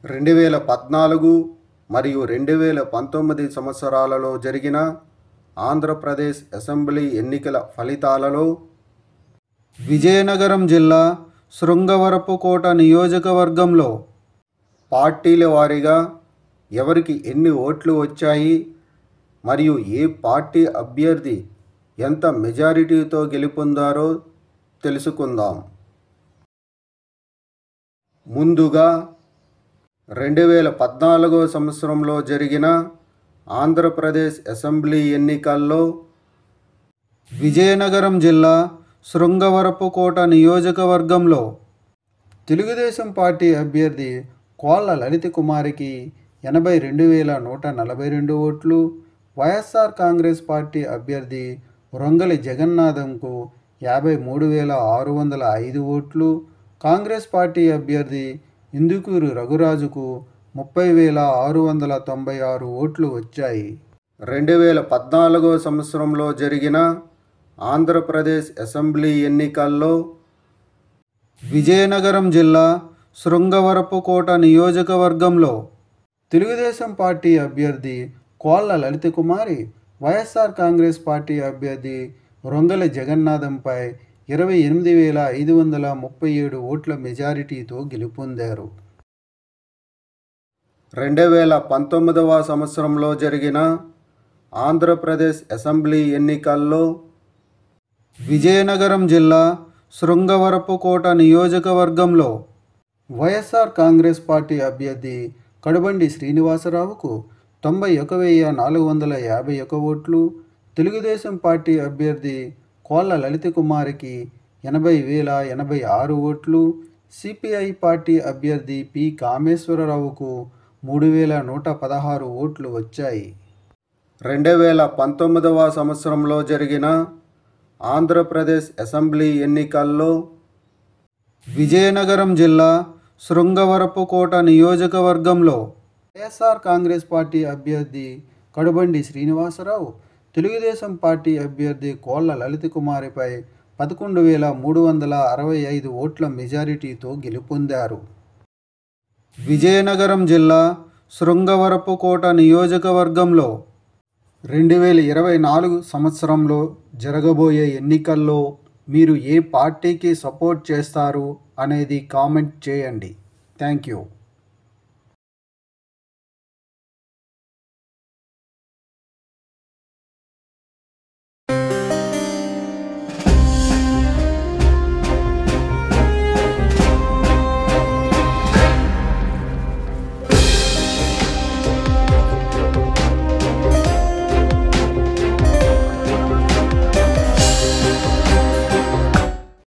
2014 మరియు 2019 సంవత్సరాలలో జరిగిన ఆంధ్రప్రదేశ్ అసెంబ్లీ ఎన్నికల ఫలితాలలో విజయనగరం జిల్లా శృంగవరపుకోట నియోజకవర్గంలో పార్టీల వారీగా ఎవరికి ఎన్ని ఓట్లు వచ్చాయి మరియు ఏ పార్టీ అభ్యర్థి ఎంత మెజారిటీతో గెలుపొందారో తెలుసుకుందాం. ముందుగా 2014 సంవత్సరంలో జరిగిన ఆంధ్రప్రదేశ్ అసెంబ్లీ ఎన్నికల్లో విజయనగరం జిల్లా శృంగవరపుకోట నియోజకవర్గంలో తెలుగుదేశం పార్టీ అభ్యర్థి కోళ్ళ లలిత కుమారికి 82,142 ఓట్లు, వైఎస్ఆర్ కాంగ్రెస్ పార్టీ అభ్యర్థి రొంగలి జగన్నాథంకు 53,605 ఓట్లు, కాంగ్రెస్ పార్టీ అభ్యర్థి ఇందుకూరి రఘురాజుకు 30,696 ఓట్లు వచ్చాయి. 2014 సంవత్సరంలో జరిగిన ఆంధ్రప్రదేశ్ అసెంబ్లీ ఎన్నికల్లో విజయనగరం జిల్లా శృంగవరపుకోట నియోజకవర్గంలో తెలుగుదేశం పార్టీ అభ్యర్థి కోళ్ళ లలిత కుమారి వైఎస్ఆర్ కాంగ్రెస్ పార్టీ అభ్యర్థి రొంగలి జగన్నాథంపై 28,537 ఓట్ల మెజారిటీతో గెలుపొందారు. 2019 సంవత్సరంలో జరిగిన ఆంధ్రప్రదేశ్ అసెంబ్లీ ఎన్నికల్లో విజయనగరం జిల్లా శృంగవరపుకోట నియోజకవర్గంలో వైఎస్ఆర్ కాంగ్రెస్ పార్టీ అభ్యర్థి కడబండి శ్రీనివాసరావుకు 91,451 ఓట్లు, తెలుగుదేశం పార్టీ అభ్యర్థి కోళ్ళ లలిత కుమారికి 80,086 ఓట్లు, సిపిఐ పార్టీ అభ్యర్థి పి కామేశ్వరరావుకు 3,116 ఓట్లు వచ్చాయి. 2019 సంవత్సరంలో జరిగిన ఆంధ్రప్రదేశ్ అసెంబ్లీ ఎన్నికల్లో విజయనగరం జిల్లా శృంగవరపుకోట నియోజకవర్గంలో వైఎస్ఆర్ కాంగ్రెస్ పార్టీ అభ్యర్థి కడబండి శ్రీనివాసరావు తెలుగుదేశం పార్టీ అభ్యర్థి కోళ్ళ లలిత కుమారిపై 11,365 ఓట్ల మెజారిటీతో గెలుపొందారు. విజయనగరం జిల్లా శృంగవరపుకోట నియోజకవర్గంలో 2024 సంవత్సరంలో జరగబోయే ఎన్నికల్లో మీరు ఏ పార్టీకి సపోర్ట్ చేస్తారు అనేది కామెంట్ చేయండి. Thank you.